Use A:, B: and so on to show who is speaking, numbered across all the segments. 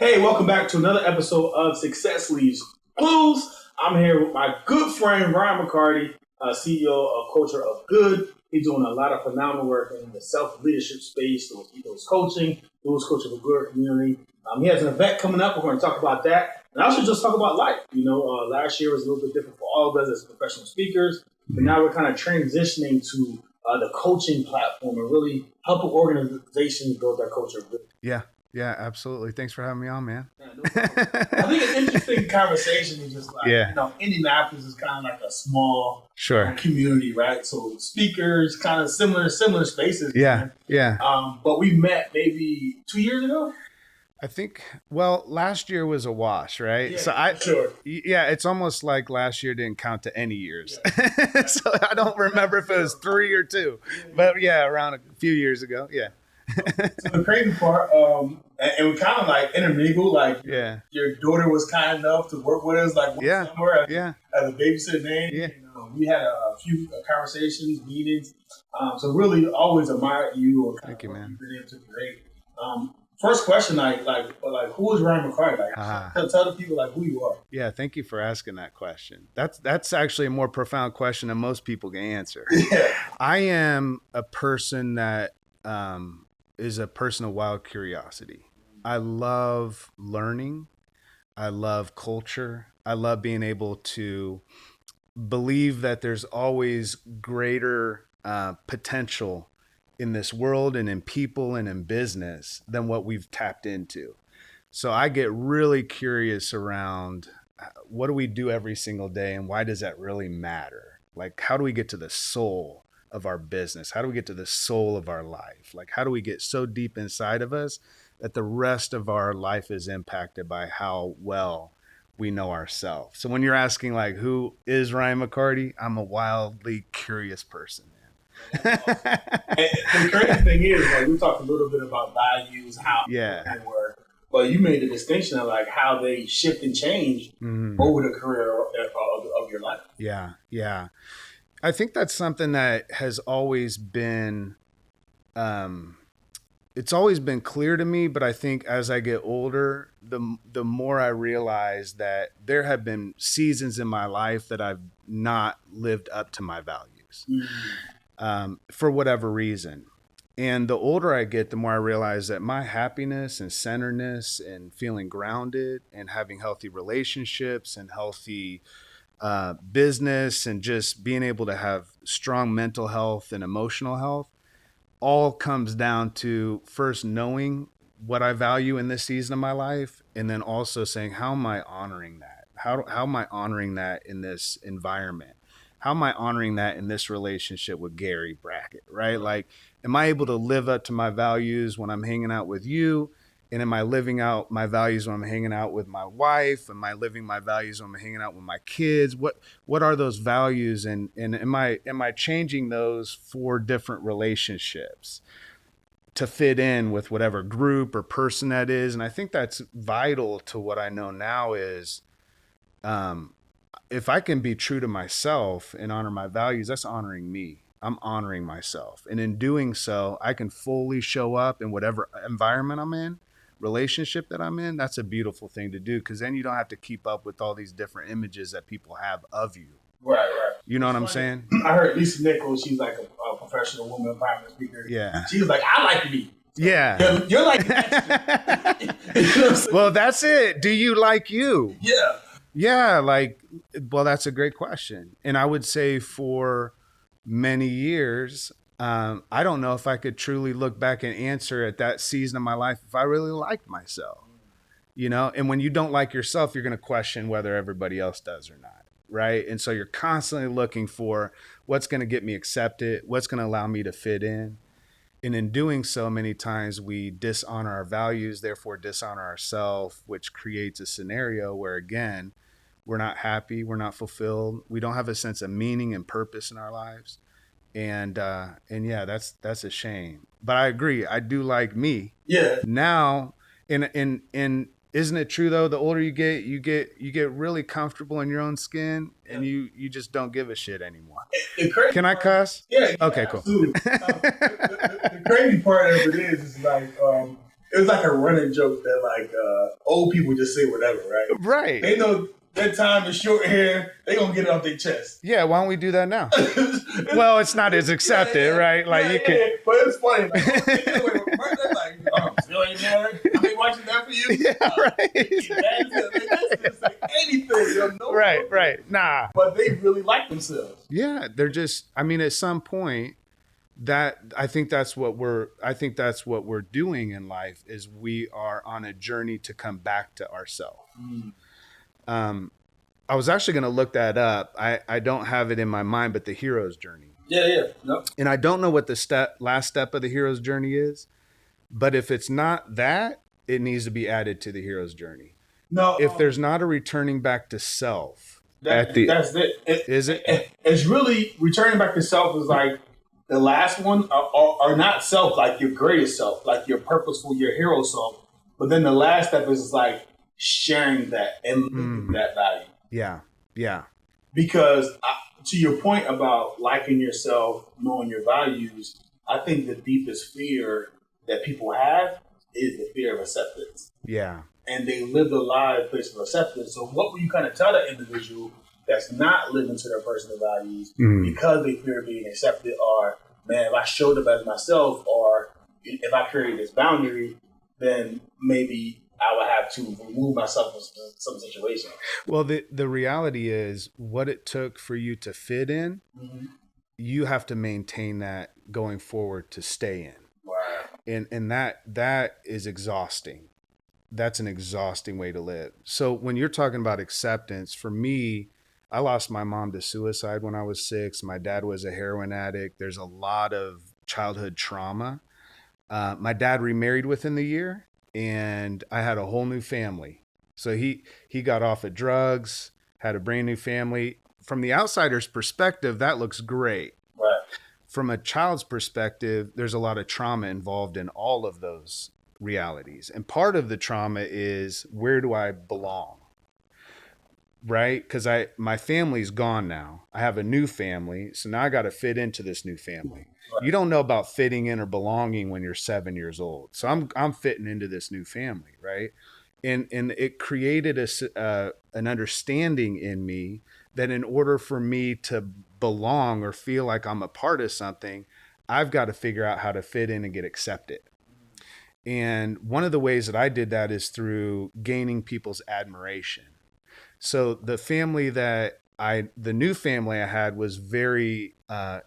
A: Hey, welcome back to another episode of Success Leaves Clues. I'm here with my good friend, Ryan Mccarty, CEO of Culture of Good. He's doing a lot of phenomenal work in the self-leadership space. He does coaching for good community. He has an event coming up. We're going to talk about that. And also just talk about life. Last year was a little bit different for all of us as professional speakers. But now we're kind of transitioning to the coaching platform and really helping organizations build their culture of good.
B: Yeah, absolutely. Thanks for having me on, man.
A: Yeah, no problem. I think an interesting conversation is just like, Indianapolis is kind of like a small community, right? So speakers, kind of similar spaces.
B: Yeah.
A: But we met maybe 2 years ago.
B: I think, last year was a wash, right?
A: Yeah,
B: it's almost like last year didn't count to any years. Yeah. So I don't remember if it was 3 or 2, but around a few years ago. Yeah.
A: So the crazy part, and we kind of like intermingled, like your daughter was kind enough to work with us like somewhere as a babysitter name.
B: Yeah.
A: We had a few conversations, meetings. So really always admired you or
B: Thank you, man.
A: You've been able to create. First question, like who is Ryan Mccarty? Tell the people who you are.
B: Yeah, thank you for asking that question. That's actually a more profound question than most people can answer.
A: Yeah.
B: I am a person that is a person of wild curiosity. I love learning. I love culture. I love being able to believe that there's always greater potential in this world and in people and in business than what we've tapped into. So I get really curious around what do we do every single day and why does that really matter? Like, how do we get to the soul of our business? How do we get to the soul of our life? Like, how do we get so deep inside of us that the rest of our life is impacted by how well we know ourselves? So when you're asking who is Ryan Mccarty, I'm a wildly curious person.
A: And the crazy thing is, we talked a little bit about values, how they work, but you made the distinction of how they shift and change over the career of your life.
B: Yeah. I think that's something that has always been, it's always been clear to me, but I think as I get older, the more I realize that there have been seasons in my life that I've not lived up to my values. For whatever reason. And the older I get, the more I realize that my happiness and centeredness and feeling grounded and having healthy relationships and healthy business and just being able to have strong mental health and emotional health all comes down to first knowing what I value in this season of my life, and then also saying, how am I honoring that? How am I honoring that in this environment? How am I honoring that in this relationship with Gary Brackett, right? Like, am I able to live up to my values when I'm hanging out with you? And am I living out my values when I'm hanging out with my wife? Am I living my values when I'm hanging out with my kids? What are those values? And am I changing those for different relationships to fit in with whatever group or person that is? And I think that's vital to what I know now is, if I can be true to myself and honor my values, that's honoring me. I'm honoring myself. And in doing so, I can fully show up in whatever environment I'm in, relationship that I'm in. That's a beautiful thing to do, because then you don't have to keep up with all these different images that people have of you.
A: Right.
B: You know what I'm saying?
A: I heard Lisa Nichols, she's like a professional woman empowerment speaker.
B: Yeah.
A: She was like, I like me. So
B: yeah.
A: You're like that. You know
B: well, that's it. Do you like you?
A: Yeah.
B: Yeah, that's a great question. And I would say for many years, I don't know if I could truly look back and answer at that season of my life if I really liked myself, and when you don't like yourself, you're going to question whether everybody else does or not, right? And so you're constantly looking for what's going to get me accepted, what's going to allow me to fit in. And in doing so, many times we dishonor our values, therefore dishonor ourselves, which creates a scenario where, again, we're not happy, we're not fulfilled, we don't have a sense of meaning and purpose in our lives. And that's a shame. But I agree, I do like me.
A: Yeah.
B: Now, and isn't it true though? The older you get really comfortable in your own skin, and you just don't give a shit anymore. Can I cuss?
A: Yeah.
B: Okay, cool.
A: The crazy part of it is like It was like a running joke that like old people just say whatever, right?
B: Right.
A: They know that time is short here. They gonna get it off their chest.
B: Yeah, why don't we do that now? Well, it's not as accepted, right? Like you can.
A: But it's funny. Like, still ain't married. I ain't watching that for you.
B: Yeah, right.
A: They just say anything.
B: Right. Nah.
A: But they really like themselves.
B: Yeah, they're just. I mean, at some point, I think that's what we're doing in life is we are on a journey to come back to ourselves. I was actually going to look that up. I don't have it in my mind, but the hero's journey.
A: Yeah. Yep.
B: And I don't know what the last step of the hero's journey is, but if it's not that, it needs to be added to the hero's journey.
A: No,
B: if there's not a returning back to self,
A: that's it.
B: Is it?
A: It's really returning back to self is like the last one, or not self, like your greatest self, like your purposeful, your hero self. But then the last step is like sharing that and living that value.
B: Yeah.
A: Because to your point about liking yourself, knowing your values, I think the deepest fear that people have is the fear of acceptance.
B: Yeah. And
A: they live a life based on acceptance. So what will you kind of tell that individual that's not living to their personal values because they fear being accepted, or, man, if I showed up as myself, or if I create this boundary, then maybe I would have to remove myself from some situation.
B: Well, the reality is what it took for you to fit in, you have to maintain that going forward to stay in.
A: Wow.
B: And that is exhausting. That's an exhausting way to live. So when you're talking about acceptance, for me, I lost my mom to suicide when I was 6. My dad was a heroin addict. There's a lot of childhood trauma. My dad remarried within the year, and I had a whole new family. So he got off of drugs, had a brand new family. From the outsider's perspective, that looks great.
A: Right.
B: From a child's perspective, there's a lot of trauma involved in all of those realities. And part of the trauma is, where do I belong? Right? Because my family's gone now. I have a new family. So now I got to fit into this new family. Right. You don't know about fitting in or belonging when you're 7 years old. So I'm fitting into this new family, right? And it created an understanding in me that in order for me to belong or feel like I'm a part of something, I've got to figure out how to fit in and get accepted. And one of the ways that I did that is through gaining people's admiration. So the new family I had was very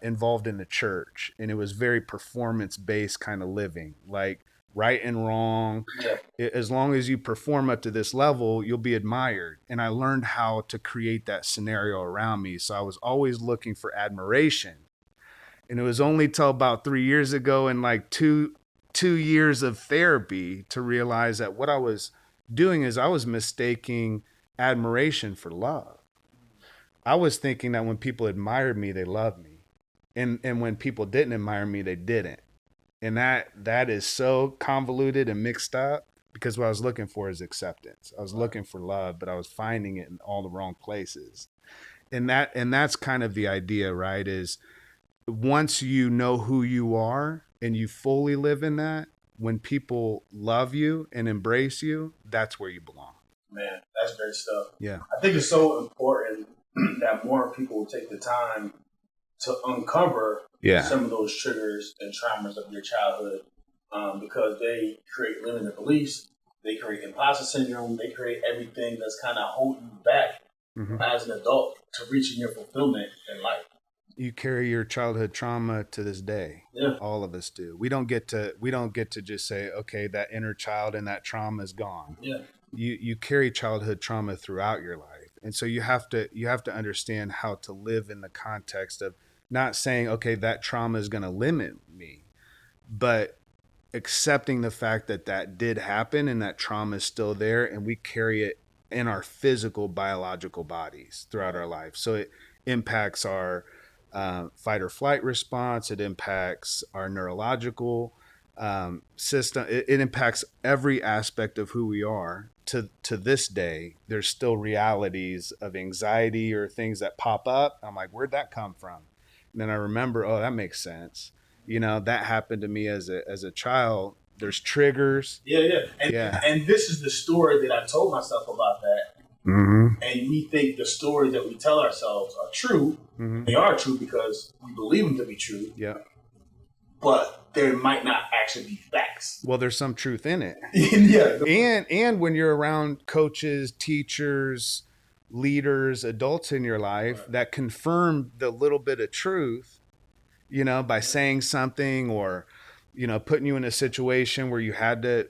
B: involved in the church, and it was very performance-based kind of living, like right and wrong. Yeah. As long as you perform up to this level, you'll be admired. And I learned how to create that scenario around me. So I was always looking for admiration. And it was only till about 3 years ago, and like two years of therapy, to realize that what I was doing is I was mistaking admiration for love. I was thinking that when people admired me, they loved me. And when people didn't admire me, they didn't. And that is so convoluted and mixed up, because what I was looking for is acceptance. I was looking for love, but I was finding it in all the wrong places. And that's kind of the idea, right? Is once you know who you are and you fully live in that, when people love you and embrace you, that's where you belong.
A: Man, that's great stuff.
B: Yeah.
A: I think it's so important that more people take the time to uncover some of those triggers and traumas of your childhood, because they create limited beliefs, they create imposter syndrome, they create everything that's kind of holding you back as an adult to reaching your fulfillment in life.
B: You carry your childhood trauma to this day.
A: Yeah.
B: All of us do. We don't get to just say, okay, that inner child and that trauma is gone.
A: Yeah.
B: You carry childhood trauma throughout your life. And so you have to understand how to live in the context of not saying, okay, that trauma is going to limit me, but accepting the fact that did happen and that trauma is still there, and we carry it in our physical, biological bodies throughout our life. So it impacts our fight or flight response. It impacts our neurological system. It impacts every aspect of who we are. To this day, there's still realities of anxiety or things that pop up. I'm like, where'd that come from? And then I remember, oh, that makes sense. You know, that happened to me as a child. There's triggers.
A: And this is the story that I told myself about that.
B: Mm-hmm.
A: And we think the stories that we tell ourselves are true.
B: Mm-hmm.
A: They are true because we believe them to be true.
B: Yeah.
A: But there might not actually be facts.
B: Well, there's some truth in it. And when you're around coaches, teachers, leaders, adults in your life that confirm the little bit of truth, by saying something or, putting you in a situation where you had to,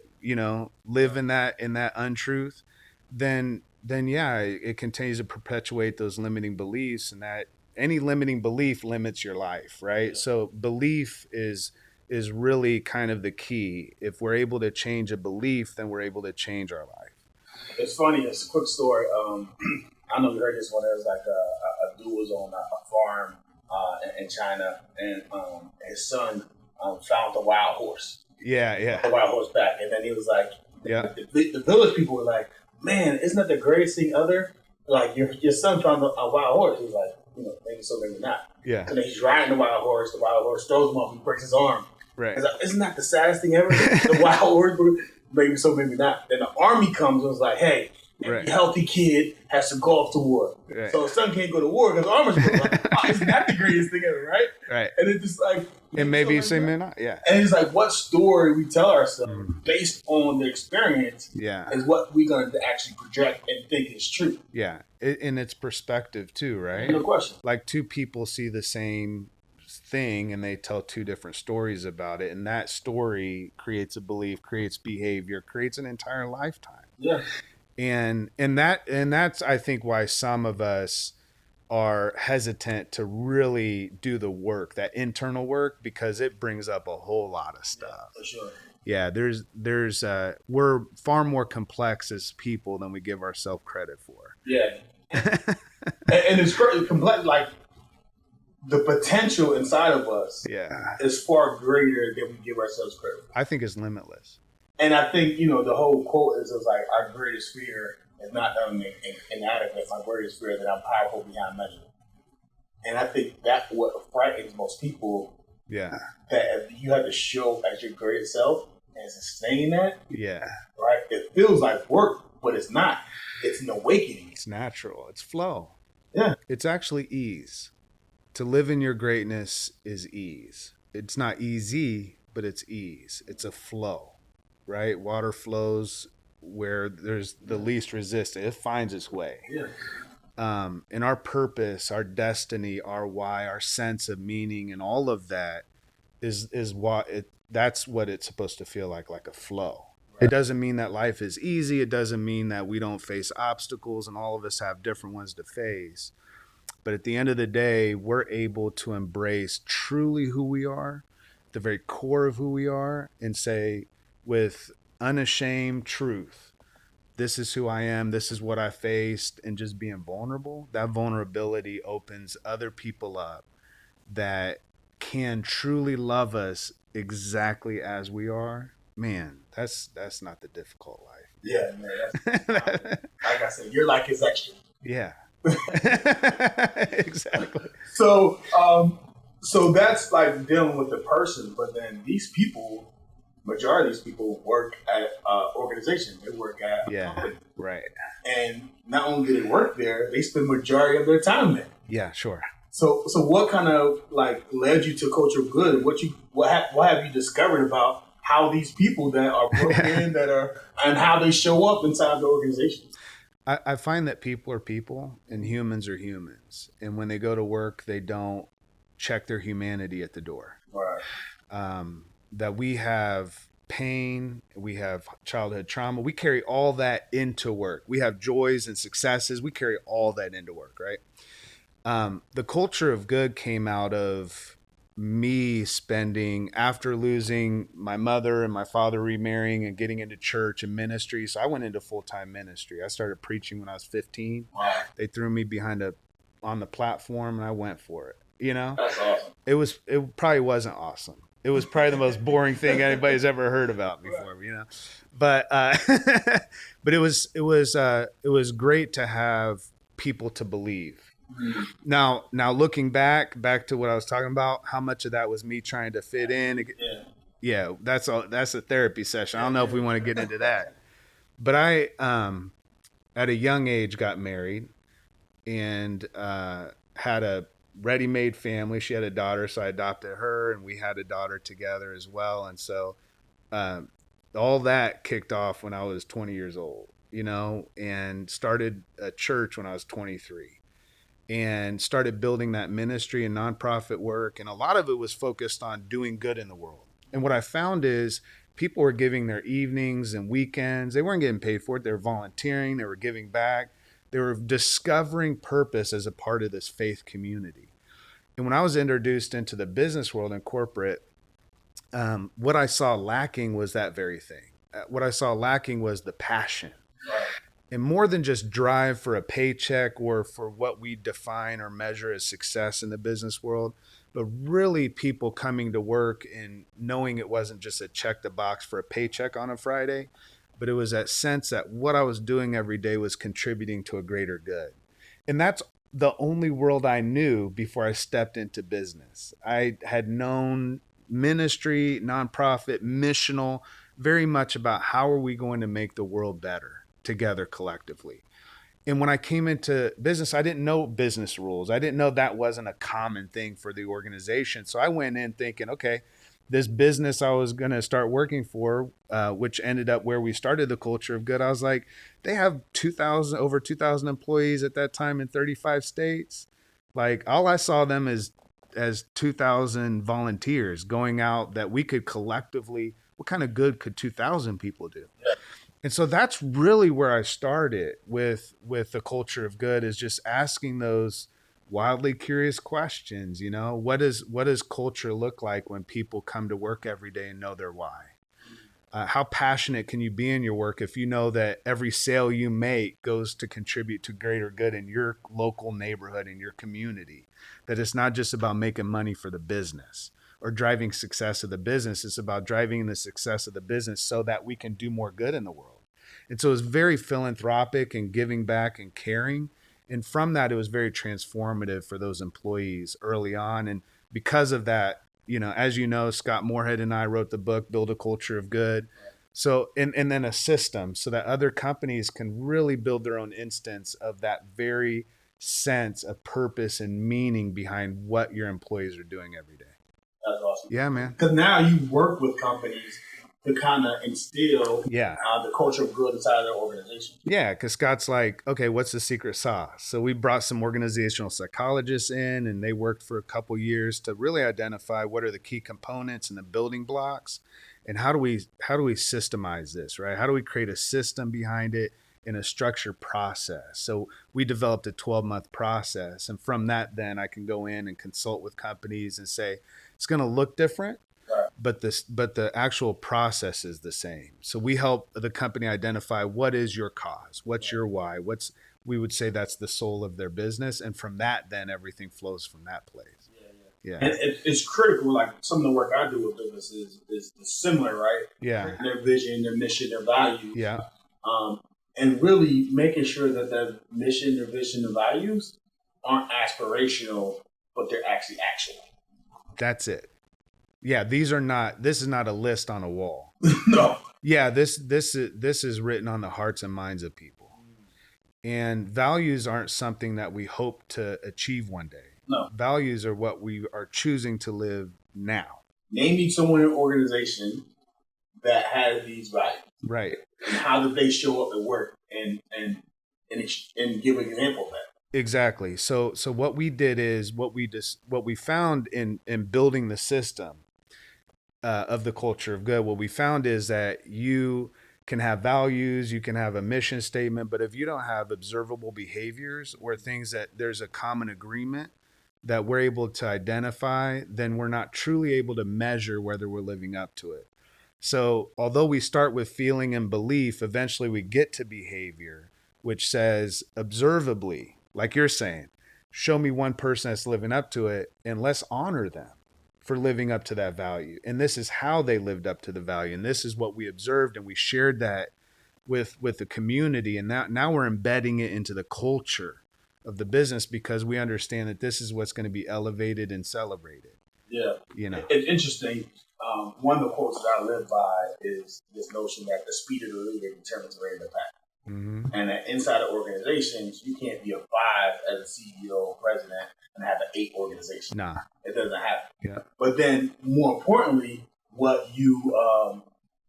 B: live in that untruth, then yeah, it continues to perpetuate those limiting beliefs, and that any limiting belief limits your life, right? Yeah. So belief is really kind of the key. If we're able to change a belief, then we're able to change our life.
A: It's funny. It's a quick story. I know you heard this one. There was like a dude was on a farm in China, and his son found the wild horse.
B: Yeah.
A: The wild horse back, and then he was like,
B: yeah.
A: The village people were like, man, isn't that the greatest thing ever? Like your son found a wild horse. He's like, maybe so, maybe not.
B: Yeah.
A: And then he's riding the wild horse throws him off and breaks his arm.
B: Right.
A: Like, isn't that the saddest thing ever? The wild horse, maybe so, maybe not. Then the army comes and was like, hey, every healthy kid has to go off to war. Right. So his son can't go to war because the armor's broken. Like, oh, isn't that the greatest thing ever, right?
B: Right.
A: And it's just like...
B: And maybe so, maybe not, yeah.
A: And it's like, what story we tell ourselves based on the experience is what we're going to actually project and think is true.
B: Yeah. And it's perspective too, right?
A: No question.
B: Like two people see the same thing and they tell two different stories about it, and that story creates a belief, creates behavior, creates an entire lifetime.
A: Yeah.
B: And that's I think why some of us are hesitant to really do the work, that internal work, because it brings up a whole lot of stuff.
A: Yeah, for sure.
B: Yeah, there's we're far more complex as people than we give ourselves credit for.
A: Yeah. and it's complex, like the potential inside of us is far greater than we give ourselves credit for.
B: I think it's limitless.
A: And I think, the whole quote is like, our greatest fear is not that I'm inadequate. My greatest fear is that I'm powerful beyond measure. And I think that's what frightens most people.
B: Yeah.
A: That if you have to show as your greatest self and sustain that.
B: Yeah.
A: Right. It feels like work, but it's not. It's an awakening.
B: It's natural. It's flow.
A: Yeah.
B: It's actually ease. To live in your greatness is ease. It's not easy, but it's ease. It's a flow. Right? Water flows where there's the least resistance. It finds its way.
A: Yeah.
B: And our purpose, our destiny, our why, our sense of meaning, and all of that is that's what it's supposed to feel like a flow. Right. It doesn't mean that life is easy. It doesn't mean that we don't face obstacles, and all of us have different ones to face. But at the end of the day, we're able to embrace truly who we are, the very core of who we are, and say, with unashamed truth, this is who I am, this is what I faced, and just being vulnerable. That vulnerability opens other people up that can truly love us exactly as we are. Man, that's not the difficult life.
A: Yeah, man. Like I said, your life is extra.
B: Yeah. Exactly.
A: So that's like dealing with the person, but then these people, majority of these people work at an organization. They work at a company. Right. And not only do they work there, they spend majority of their time there.
B: Yeah, sure.
A: So what kind of led you to Culture of Good? What have you discovered about how these people that are broken and how they show up inside the organization?
B: I find that people are people and humans are humans. And when they go to work, they don't check their humanity at the door.
A: Right.
B: That we have pain, we have childhood trauma. We carry all that into work. We have joys and successes. We carry all that into work, right? The Culture of Good came out of me spending, after losing my mother and my father remarrying and getting into church and ministry. So I went into full-time ministry. I started preaching when I was 15.
A: Wow.
B: They threw me on the platform and I went for it.
A: That's awesome.
B: It probably wasn't awesome. It was probably the most boring thing anybody's ever heard about before, but but it was great to have people to believe. Mm-hmm. Now looking back to what I was talking about, how much of that was me trying to fit in, Yeah, that's a therapy session. I don't know if we want to get into that. But I, at a young age, got married and had a ready-made family. She had a daughter, so I adopted her, and we had a daughter together as well. And so um, all that kicked off when I was 20 years old, and started a church when I was 23 and started building that ministry and nonprofit work. And a lot of it was focused on doing good in the world. And what I found is people were giving their evenings and weekends. They weren't getting paid for it. They were volunteering. They were giving back. They were discovering purpose as a part of this faith community. And when I was introduced into the business world and corporate, what I saw lacking was that very thing. What I saw lacking was the passion. And more than just drive for a paycheck or for what we define or measure as success in the business world, but really people coming to work and knowing it wasn't just a check the box for a paycheck on a Friday, but it was that sense that what I was doing every day was contributing to a greater good. And that's the only world I knew before I stepped into business. I had known ministry, nonprofit, missional, very much about how are we going to make the world better together collectively. And when I came into business, I didn't know business rules. I didn't know that wasn't a common thing for the organization. So I went in thinking, okay, this business I was going to start working for, which ended up where we started the Culture of Good. I was like, they have over 2,000 employees at that time in 35 states. Like all I saw them as 2,000 volunteers going out that we could collectively, what kind of good could 2,000 people do? And so that's really where I started with the Culture of Good, is just asking those wildly curious questions. What does culture look like when people come to work every day and know their why? How passionate can you be in your work if you know that every sale you make goes to contribute to greater good in your local neighborhood, in your community? That it's not just about making money for the business or driving success of the business. It's about driving the success of the business so that we can do more good in the world. And so it was very philanthropic and giving back and caring. And from that, it was very transformative for those employees early on. And because of that, as you know, Scott Moorhead and I wrote the book, Build a Culture of Good. So, and then a system so that other companies can really build their own instance of that very sense of purpose and meaning behind what your employees are doing every day.
A: That's awesome.
B: Yeah, man.
A: Because now you work with companies to kind of instill the culture of good inside of their organization.
B: Yeah, because Scott's like, okay, what's the secret sauce? So we brought some organizational psychologists in, and they worked for a couple years to really identify what are the key components and the building blocks, and how do we systemize this, right? How do we create a system behind it in a structured process? So we developed a 12-month process, and from that, then I can go in and consult with companies and say it's going to look different. But the actual process is the same. So we help the company identify what is your cause, what's your why, we would say that's the soul of their business, and from that, then everything flows from that place. Yeah.
A: And it's critical. Like some of the work I do with businesses is similar, right?
B: Yeah.
A: Their vision, their mission, their values.
B: Yeah.
A: And really making sure that their mission, their vision, their values aren't aspirational, but they're actually actionable.
B: That's it. Yeah, this is not a list on a wall.
A: No.
B: Yeah, this is written on the hearts and minds of people. And values aren't something that we hope to achieve one day.
A: No.
B: Values are what we are choosing to live now.
A: Name me someone in an organization that has these values.
B: Right.
A: And how did they show up at work and give an example of that?
B: Exactly. So what we did is what we found in building the system of the Culture of Good, what we found is that you can have values, you can have a mission statement, but if you don't have observable behaviors or things that there's a common agreement that we're able to identify, then we're not truly able to measure whether we're living up to it. So although we start with feeling and belief, eventually we get to behavior, which says observably, like you're saying, show me one person that's living up to it, and let's honor them for living up to that value. And this is how they lived up to the value. And this is what we observed, and we shared that with the community. And now we're embedding it into the culture of the business because we understand that this is what's going to be elevated and celebrated.
A: Yeah.
B: You know,
A: it's interesting. one of the quotes that I live by is this notion that the speed of the leader determines the rate of the pack. Mm-hmm. And that inside of organizations, you can't be a 5 as a CEO or president and have an 8 organization.
B: Nah.
A: It doesn't happen.
B: Yeah.
A: But then, more importantly, what you,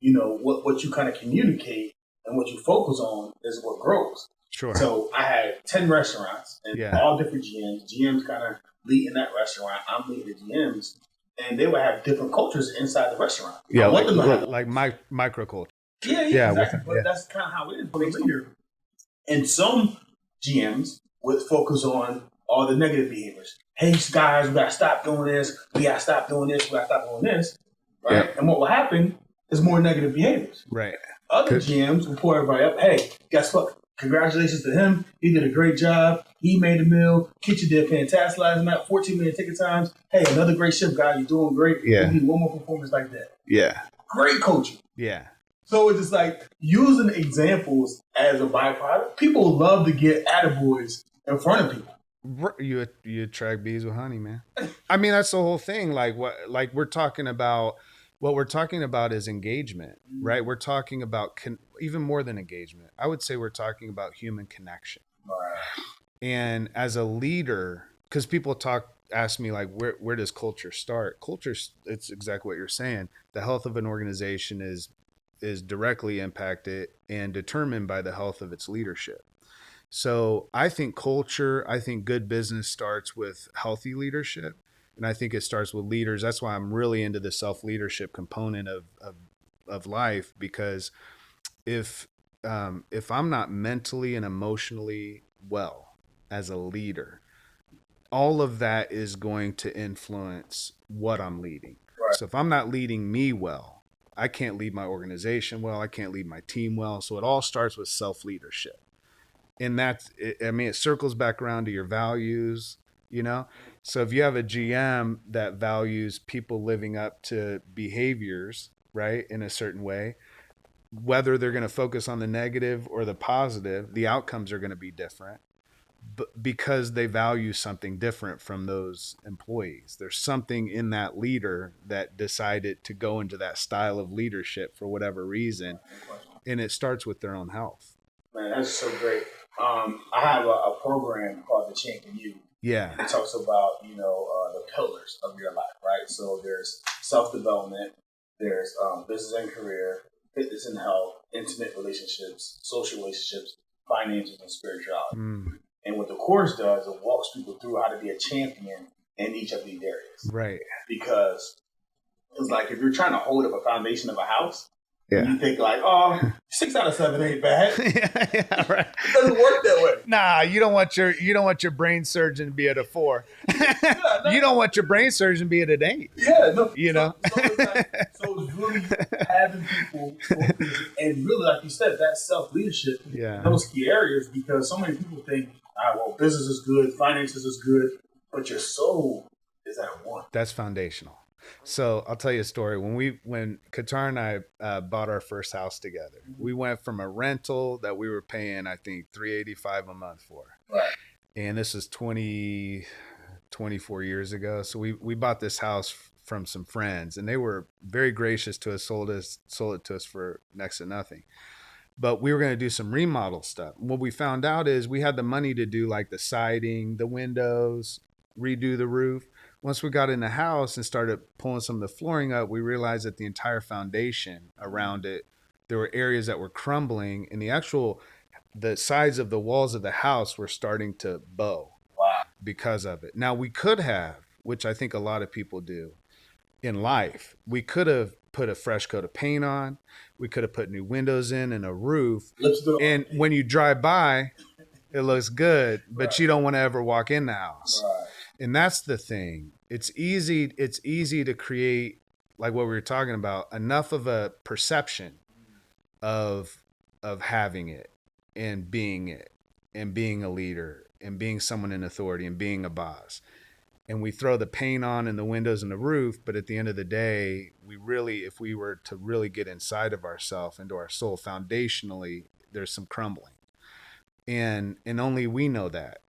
A: what you kind of communicate and what you focus on is what grows.
B: Sure.
A: So I had 10 restaurants and all different GMs. GMs kind of lead in that restaurant. I'm leading the GMs. And they would have different cultures inside the restaurant.
B: Yeah, like microculture.
A: Yeah, exactly. But that's kind of how it is for a leader. And some GMs would focus on all the negative behaviors. Hey, guys, we got to stop doing this. We got to stop doing this. We got to stop doing this. Right? Yeah. And what will happen is more negative behaviors.
B: Right.
A: Other GMs will pour everybody up. Hey, guess what? Congratulations to him. He did a great job. He made a meal. Kitchen did fantastic last night. 14-minute ticket times. Hey, another great shift, guy. You're doing great.
B: Yeah.
A: We need one more performance like that.
B: Yeah.
A: Great coaching.
B: Yeah.
A: So it's just like using examples as a byproduct. People love to get attaboys in front of people.
B: You attract bees with honey, man. I mean, that's the whole thing. Like what we're talking about. What we're talking about is engagement, right? We're talking about even more than engagement. I would say we're talking about human connection. Right. And as a leader, because people ask me like, where does culture start? Culture, it's exactly what you're saying. The health of an organization is directly impacted and determined by the health of its leadership. So I think good business starts with healthy leadership. And I think it starts with leaders. That's why I'm really into the self-leadership component of life, because if I'm not mentally and emotionally well as a leader, all of that is going to influence what I'm leading. Right. So if I'm not leading me well, I can't lead my organization well. I can't lead my team well. So it all starts with self-leadership. And it circles back around to your values, So if you have a GM that values people living up to behaviors, right, in a certain way, whether they're going to focus on the negative or the positive, the outcomes are going to be different, but because they value something different from those employees. There's something in that leader that decided to go into that style of leadership for whatever reason, and it starts with their own health.
A: Man, that's so great. I have a program called The Champion You.
B: Yeah.
A: It talks about, the pillars of your life, right? So there's self-development, there's business and career, fitness and health, intimate relationships, social relationships, finances, and spirituality. And what the course does, it walks people through how to be a champion in each of these areas.
B: Right.
A: Because it's like if you're trying to hold up a foundation of a house,
B: yeah.
A: You think like, 6 out of 7 ain't bad.
B: Yeah, right.
A: It doesn't work that way.
B: Nah, you don't want your brain surgeon to be at a 4. You don't want your brain surgeon to be at an 8.
A: Yeah, no.
B: So
A: it's really having people focus, and really, like you said, that self-leadership in those key areas, because so many people think, business is good, finances is good, but your soul is at 1.
B: That's foundational. So I'll tell you a story. When Qatar and I bought our first house together, we went from a rental that we were paying, I think, $385 a month for.
A: Right.
B: And this is 24 years ago. So we bought this house from some friends, and they were very gracious to us, sold it to us for next to nothing. But we were going to do some remodel stuff. What we found out is we had the money to do like the siding, the windows, redo the roof. Once we got in the house and started pulling some of the flooring up, we realized that the entire foundation around it, there were areas that were crumbling, and the sides of the walls of the house were starting to bow.
A: Wow.
B: Because of it. Now we could have, which I think a lot of people do in life, we could have put a fresh coat of paint on. We could have put new windows in and a roof. And when you drive by, it looks good, but you don't want to ever walk in the house.
A: Right.
B: And that's the thing. It's easy to create, like what we were talking about, enough of a perception of having it and being a leader and being someone in authority and being a boss. And we throw the paint on and the windows and the roof, but at the end of the day, if we were to really get inside of ourselves, into our soul, foundationally, there's some crumbling. And only we know that.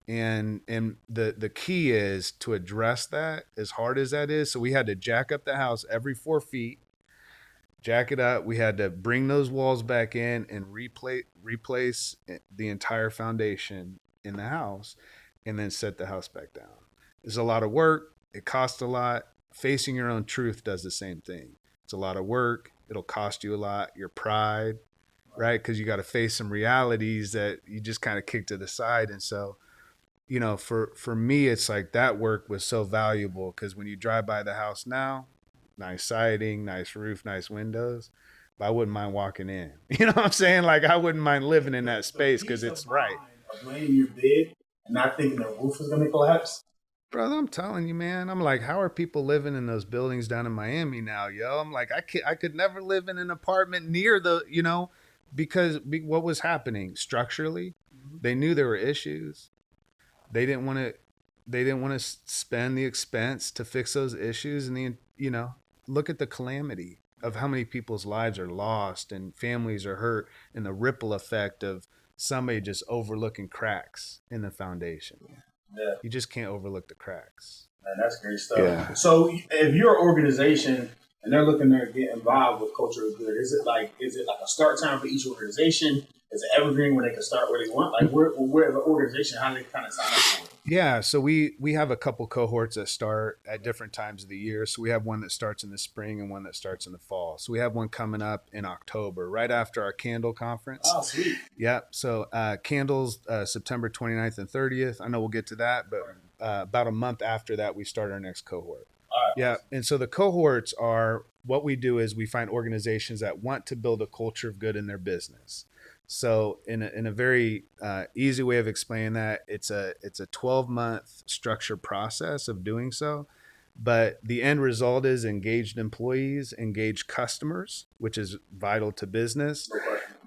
B: And the key is to address that, as hard as that is. So we had to jack up the house every 4 feet, jack it up. We had to bring those walls back in and replace the entire foundation in the house, and then set the house back down. It's a lot of work. It costs a lot. Facing your own truth does the same thing. It's a lot of work. It'll cost you a lot. Your pride, right? Because you got to face some realities that you just kind of kick to the side. And so, you know, for me, it's like that work was so valuable, because when you drive by the house now, nice siding, nice roof, nice windows, but I wouldn't mind walking in. You know what I'm saying? Like, I wouldn't mind living in that space, because it's right.
A: Of laying your bed and not thinking the roof is going to collapse.
B: Brother, I'm telling you, man. I'm like, how are people living in those buildings down in Miami now, yo? I'm like, I could never live in an apartment near the, you know, because what was happening structurally, they knew there were issues. They didn't want to spend the expense to fix those issues. And look at the calamity of how many people's lives are lost and families are hurt, and the ripple effect of somebody just overlooking cracks in the foundation.
A: Yeah.
B: You just can't overlook the cracks.
A: Man, that's great stuff.
B: Yeah.
A: So if you're an organization and they're looking to get involved with Culture of Good, is it like a start time for each organization? Is it evergreen where they can start where they want? Like where the organization, how do they kind of sign up for it?
B: Yeah, so we have a couple cohorts that start at different times of the year. So we have one that starts in the spring and one that starts in the fall. So we have one coming up in October, right after our Candle conference.
A: Oh, sweet.
B: Yep. So Candles, September 29th and 30th. I know we'll get to that, but about a month after that, we start our next cohort.
A: All right.
B: Yeah. And so the cohorts are, what we do is we find organizations that want to build a culture of good in their business. So in a very easy way of explaining that, it's a 12-month structured process of doing so. But the end result is engaged employees, engaged customers, which is vital to business,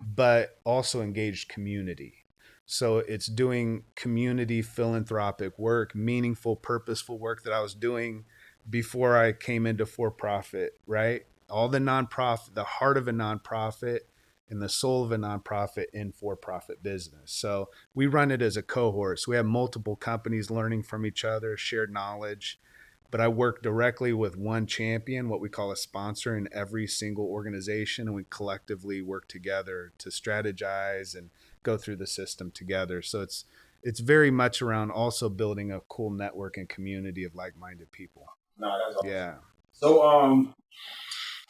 B: but also engaged community. So it's doing community philanthropic work, meaningful, purposeful work that I was doing before I came into for-profit, right? All the nonprofit, the heart of a nonprofit and the soul of a nonprofit in for-profit business. So we run it as a cohort. So we have multiple companies learning from each other, shared knowledge. But I work directly with one champion, what we call a sponsor, in every single organization. And we collectively work together to strategize and go through the system together. So it's very much around also building a cool network and community of like-minded people.
A: No, that's awesome.
B: Yeah.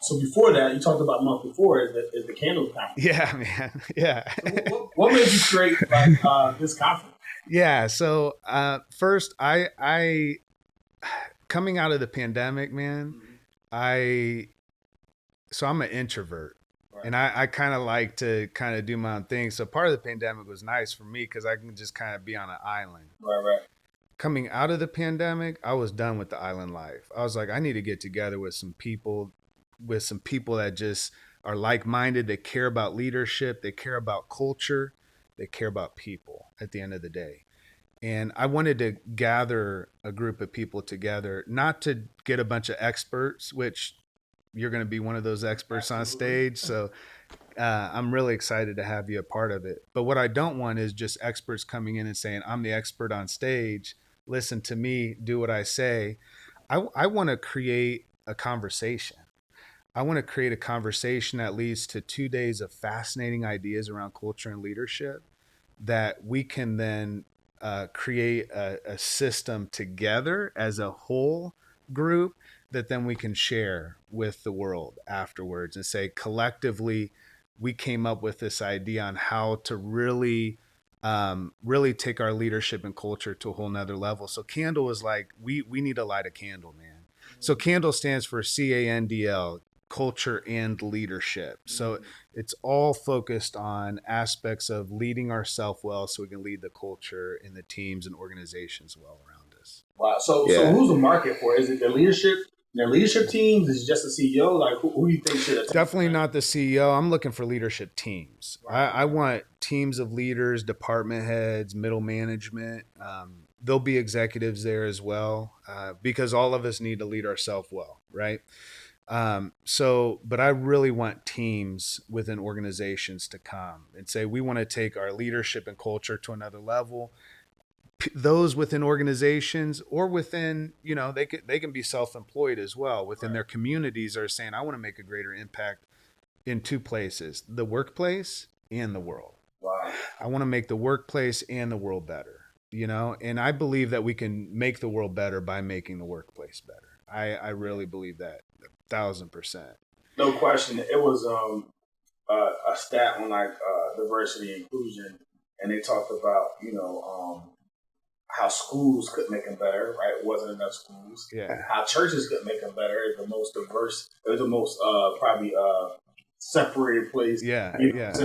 A: So before that, you talked about a month before is the Candle conference.
B: Yeah, man. Yeah.
A: So what made you create this conference?
B: Yeah. So first, I coming out of the pandemic, man, so I'm an introvert. Right. And I kind of like to kind of do my own thing. So part of the pandemic was nice for me because I can just kind of be on an island.
A: Right.
B: Coming out of the pandemic, I was done with the island life. I was like, I need to get together with some people that just are like-minded. They care about leadership. They care about culture. They care about people at the end of the day. And I wanted to gather a group of people together, not to get a bunch of experts, which you're going to be one of those experts on stage. So I'm really excited to have you a part of it. But what I don't want is just experts coming in and saying, I'm the expert on stage. Listen to me, do what I say. I want to create a conversation. I want to create a conversation that leads to 2 days of fascinating ideas around culture and leadership that we can then create a system together as a whole group that then we can share with the world afterwards and say, collectively, we came up with this idea on how to really take our leadership and culture to a whole nother level. So Candle is like, we need to light a candle, man. So Candle stands for CANDL, culture and leadership. So it's all focused on aspects of leading ourselves well so we can lead the culture and the teams and organizations well around us.
A: Wow. So who's the market for? Is it the leadership? Their leadership teams? Is it just the CEO? Like who do you think should attend?
B: Definitely not the CEO. I'm looking for leadership teams. Right. I want teams of leaders, department heads, middle management. There'll be executives there as well because all of us need to lead ourselves well, right? But I really want teams within organizations to come and say, we want to take our leadership and culture to another level. those within organizations or within, they can be self-employed as well within their communities are saying, I want to make a greater impact in two places, the workplace and the world.
A: Wow.
B: I want to make the workplace and the world better, and I believe that we can make the world better by making the workplace better. I really believe that 1,000%.
A: No question. It was a stat on diversity and inclusion, and they talked about how schools could make them better. Right, it wasn't enough schools.
B: Yeah.
A: How churches could make them better. It's the most diverse. It was the most probably separated place.
B: Yeah.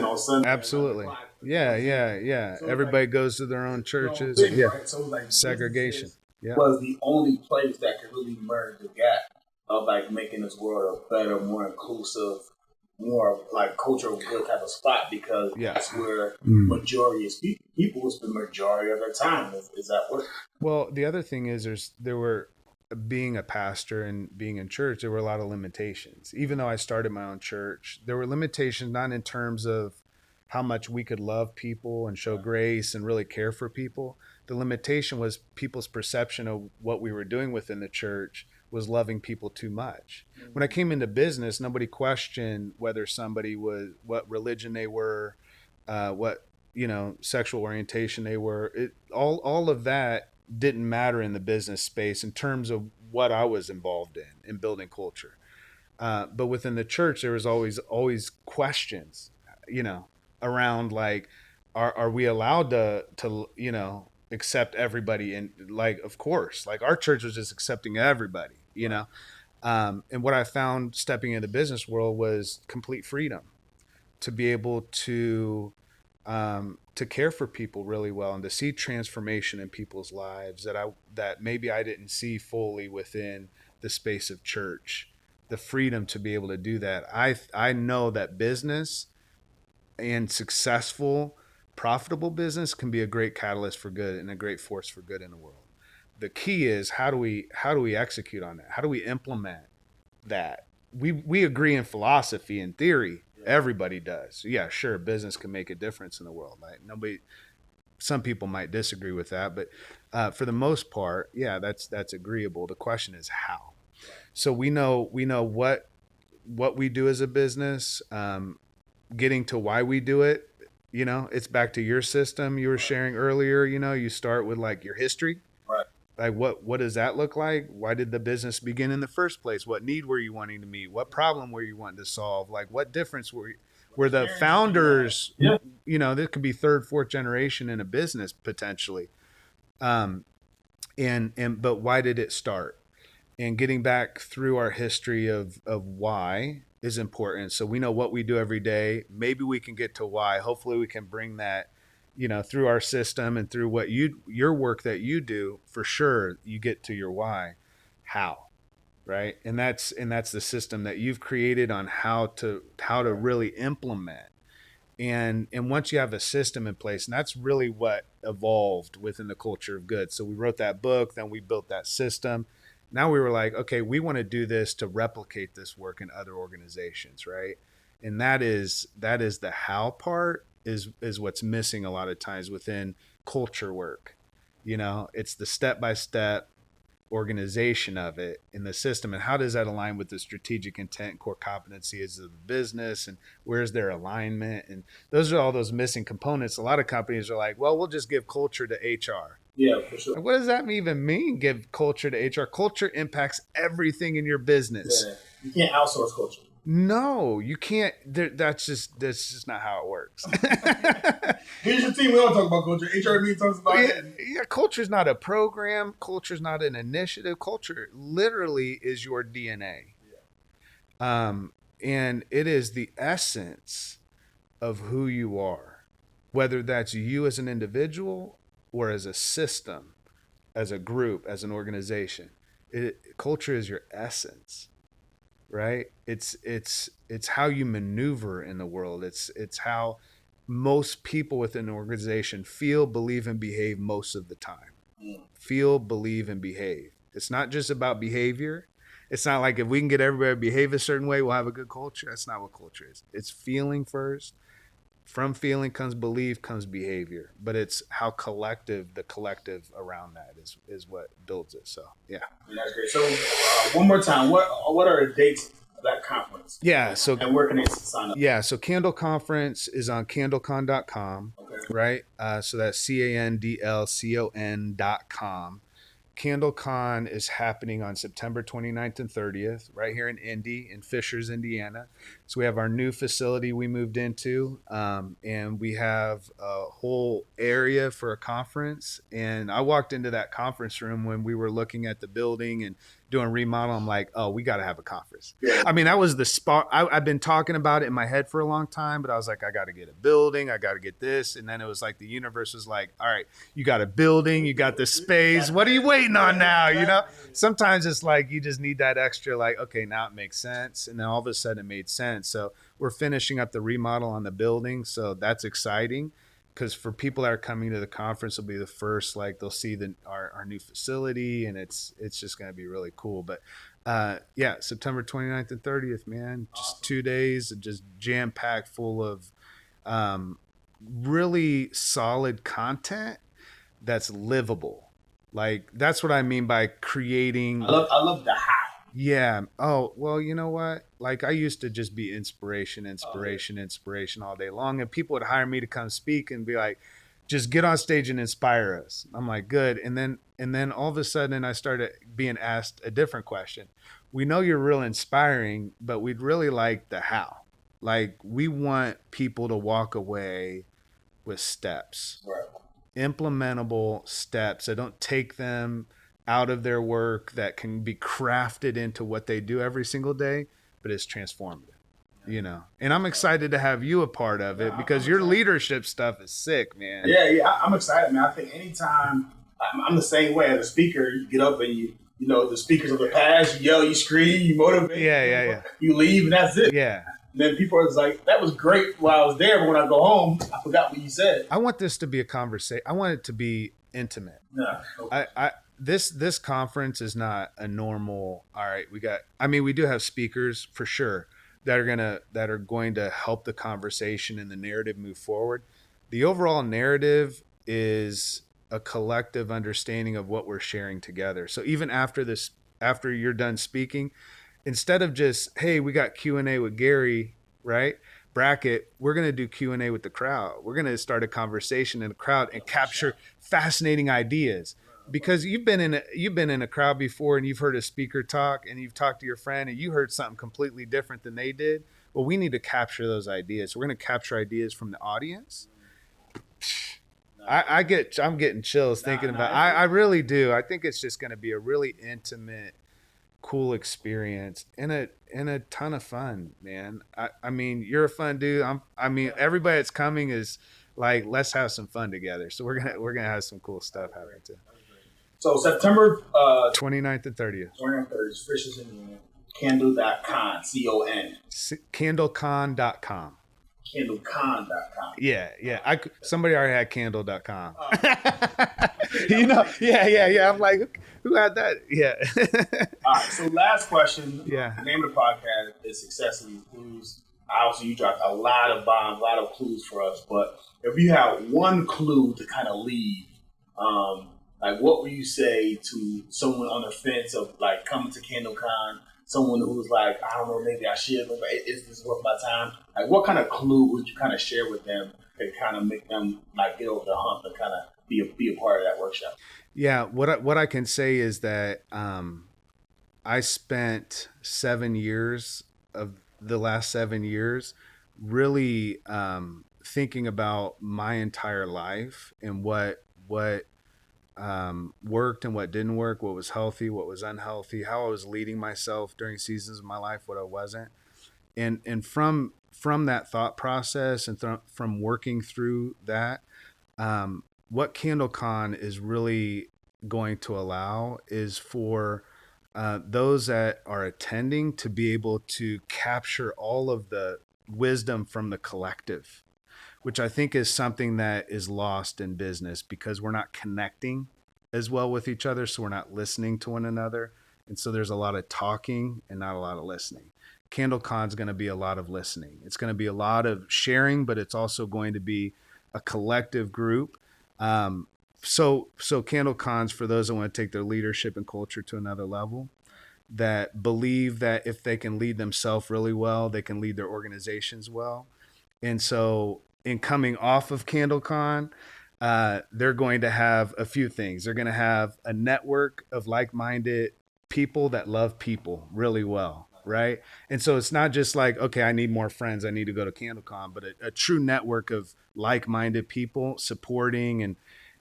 A: On Sunday.
B: Absolutely. Yeah. So everybody goes to their own churches.
A: Big, right? So
B: Segregation. Yeah.
A: Was the only place that could really merge the gap of making this world a better, more inclusive, more cultural good type of spot, because that's where majority of people spend the majority of their time. Is that what?
B: Well, the other thing is there were, being a pastor and being in church, there were a lot of limitations. Even though I started my own church, there were limitations, not in terms of how much we could love people and show grace and really care for people. The limitation was people's perception of what we were doing within the church was loving people too much. When I came into business, nobody questioned whether somebody was, what religion they were, what, sexual orientation they were. All of that didn't matter in the business space in terms of what I was involved in building culture. But within the church, there was always questions, around are we allowed to accept everybody? And of course, our church was just accepting everybody, and what I found stepping into the business world was complete freedom to be able to care for people really well and to see transformation in people's lives that maybe I didn't see fully within the space of church. The freedom to be able to do that. I know that business and successful, profitable business can be a great catalyst for good and a great force for good in the world. The key is how do we execute on that? How do we implement that? We agree in philosophy and theory. Everybody does. Yeah, sure, business can make a difference in the world. Some people might disagree with that, but for the most part, yeah, that's agreeable. The question is how. So we know what we do as a business, getting to why we do it. It's back to your system you were sharing earlier. You start with your history. Right. What does that look like? Why did the business begin in the first place? What need were you wanting to meet? What problem were you wanting to solve? What difference were the founders? Yeah. This could be third, fourth generation in a business potentially. But why did it start? And getting back through our history of why is important. So we know what we do every day. Maybe we can get to why. Hopefully we can bring that, through our system and through what your work that you do. For sure, you get to your why. How, right? And that's the system that you've created on how to really implement. And once you have a system in place, and that's really what evolved within the culture of good. So we wrote that book, then we built that system. Now we were like, okay, we want to do this to replicate this work in other organizations, right? And that is the how part is what's missing a lot of times within culture work. It's the step-by-step organization of it in the system, and how does that align with the strategic intent and core competencies of the business, and where's their alignment? And those are all those missing components. A lot of companies are like, well, we'll just give culture to HR.
A: Yeah, for sure.
B: What does that even mean, give culture to HR? Culture impacts everything in your business.
A: Yeah. You can't outsource culture.
B: No, you can't. That's just not how it works.
A: Here's your team. We don't talk about culture. HR meeting talks about it.
B: Yeah, culture is not a program. Culture is not an initiative. Culture literally is your DNA. Yeah. And it is the essence of who you are, whether that's you as an individual or as a system, as a group, as an organization. Culture is your essence. Right? It's how you maneuver in the world. It's how most people within an organization feel, believe, and behave most of the time. Feel, believe, and behave. It's not just about behavior. It's not like if we can get everybody to behave a certain way, we'll have a good culture. That's not what culture is. It's feeling first, from feeling comes belief, comes behavior, but it's how the collective around that is what builds it. So yeah.
A: That's great. So one more time, what are the dates of that conference?
B: Yeah. So
A: and where can they sign up?
B: Yeah. So Candle Conference is on candlecon.com.
A: Okay.
B: Right. So that's CANDLCON.com. CandleCon is happening on September 29th and 30th, right here in Indy, in Fishers, Indiana. So we have our new facility we moved into, and we have a whole area for a conference. And I walked into that conference room when we were looking at the building and doing remodel. I'm like, oh, we got to have a conference.
A: Yeah.
B: I mean, that was the spot. I've been talking about it in my head for a long time, but I was like, I got to get a building. I got to get this. And then it was like the universe was like, all right, you got a building, you got the space. What are you waiting on now? You know, sometimes it's like you just need that extra, like, okay, now it makes sense. And then all of a sudden it made sense. So we're finishing up the remodel on the building. So that's exciting. Because for people that are coming to the conference, will be the first, like they'll see our new facility, and it's just going to be really cool. But yeah, September 29th and 30th, man, just awesome. 2 days, just jam packed full of really solid content that's livable. Like that's what I mean by creating.
A: I love the how.
B: Yeah. Oh, well, you know what? Like I used to just be inspiration all day long. And people would hire me to come speak and be like, just get on stage and inspire us. I'm like, good. And then all of a sudden I started being asked a different question. We know you're real inspiring, but we'd really like the how. Like we want people to walk away with steps,
A: right.
B: Implementable steps. I don't take them out of their work that can be crafted into what they do every single day, but it's transformative, you know. And I'm excited to have you a part of it because your leadership stuff is sick, man.
A: Yeah, I'm excited, man. I think anytime I'm the same way as a speaker, you get up and you know, the speakers of the past, you yell, you scream, you motivate.
B: Yeah.
A: You leave and that's it.
B: Yeah.
A: And then people are like, that was great while I was there, but when I go home, I forgot what you said.
B: I want this to be a conversation. I want it to be intimate.
A: Yeah. Okay.
B: This conference is not a normal, all right, we do have speakers for sure that are going to help the conversation and the narrative move forward. The overall narrative is a collective understanding of what we're sharing together. So even after you're done speaking, instead of just, hey, we got Q&A with Gary, right? Bracket, we're going to do Q&A with the crowd. We're going to start a conversation in the crowd and capture fascinating ideas. Because you've been in a crowd before and you've heard a speaker talk and you've talked to your friend and you heard something completely different than they did. Well, we need to capture those ideas. So we're going to capture ideas from the audience. I'm getting chills thinking about it. I really do. I think it's just going to be a really intimate, cool experience and a ton of fun, man. I mean, you're a fun dude. Everybody that's coming is like, let's have some fun together. So we're gonna have some cool stuff happening too.
A: So September
B: 29th and 30th.
A: 29th and 30th, Fishers, Indiana. Candle.con, C-O-N.
B: Candlecon.com.
A: Candlecon.com.
B: Yeah. Somebody already had candle.com. You know, yeah. I'm like, who had that? Yeah.
A: All right, so last question.
B: Yeah.
A: The name of the podcast is Success Leaves Clues. Obviously, you dropped a lot of bombs, a lot of clues for us, but if you had one clue to kind of leave, like what would you say to someone on the fence of like coming to CandleCon, someone who's like, I don't know, maybe I should, but is this worth my time? Like what kind of clue would you kind of share with them to kind of make them like get over the hump and kind of be a part of that workshop?
B: Yeah, what I can say is that I spent 7 years of the last 7 years really thinking about my entire life and what worked and what didn't work, what was healthy, what was unhealthy, how I was leading myself during seasons of my life, what I wasn't. And from that thought process and from working through that, what CandleCon is really going to allow is for those that are attending to be able to capture all of the wisdom from the collective, which I think is something that is lost in business because we're not connecting as well with each other. So we're not listening to one another. And so there's a lot of talking and not a lot of listening. CandleCon's going to be a lot of listening. It's going to be a lot of sharing, but it's also going to be a collective group. So CandleCon's for those that want to take their leadership and culture to another level, that believe that if they can lead themselves really well, they can lead their organizations well. And so in coming off of CandleCon, they're going to have a few things. They're going to have a network of like-minded people that love people really well, right? And so it's not just like, okay, I need more friends, I need to go to CandleCon, but a true network of like-minded people supporting,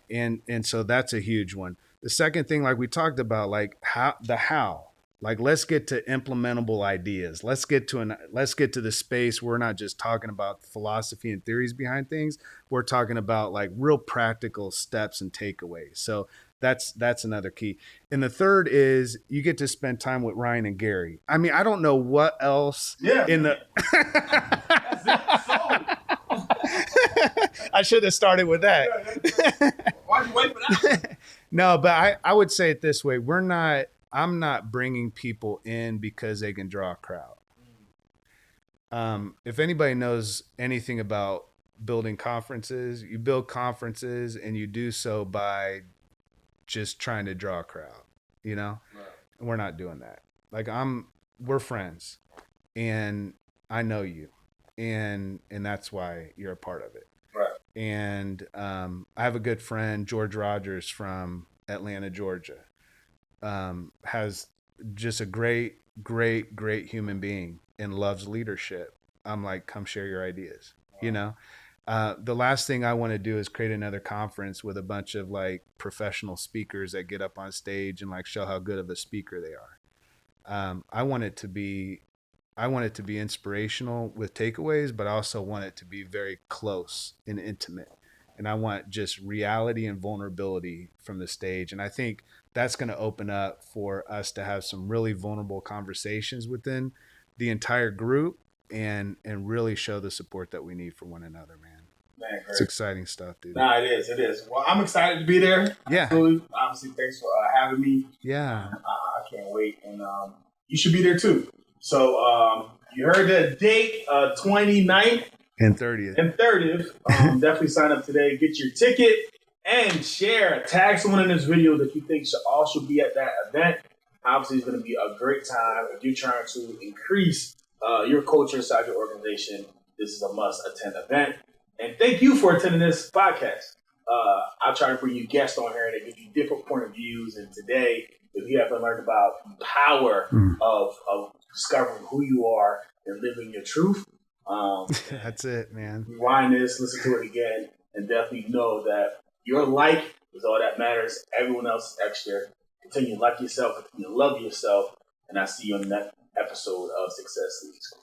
B: and so that's a huge one. The second thing, like we talked about, like how. Like, let's get to implementable ideas. Let's get to the space where we're not just talking about philosophy and theories behind things. We're talking about like real practical steps and takeaways. So that's another key. And the third is you get to spend time with Ryan and Gary. I mean, I don't know what else in the that's it. I should have started with that.
A: Why'd you wait for that?
B: No, but I would say it this way. I'm not bringing people in because they can draw a crowd. If anybody knows anything about building conferences, you build conferences and you do so by just trying to draw a crowd, you know? Right. And we're not doing that. Like we're friends and I know you and that's why you're a part of it.
A: Right.
B: And I have a good friend, George Rogers from Atlanta, Georgia. Has just a great human being and loves leadership. I'm like, come share your ideas. Wow. You know, the last thing I want to do is create another conference with a bunch of like professional speakers that get up on stage and like show how good of a speaker they are. I want it to be inspirational with takeaways, but I also want it to be very close and intimate. And I want just reality and vulnerability from the stage. And I think that's going to open up for us to have some really vulnerable conversations within the entire group and really show the support that we need for one another, man. It's exciting stuff, dude.
A: Nah, it is. Well, I'm excited to be there.
B: Yeah.
A: Absolutely. Obviously, thanks for having me.
B: Yeah.
A: I can't wait. And you should be there too. So you heard the date, 29th.
B: And 30th.
A: Definitely sign up today. Get your ticket and share. Tag someone in this video that you think should be at that event. Obviously, it's going to be a great time. If you're trying to increase your culture inside your organization, this is a must-attend event. And thank you for attending this podcast. I try to bring you guests on here that give you different point of views. And today, if you haven't learned about the power of discovering who you are and living your truth,
B: that's it, man.
A: Rewind this, listen to it again, and definitely know that your life is all that matters. Everyone else is extra. Continue to like yourself, continue to love yourself, and I'll see you on the next episode of Success Leads.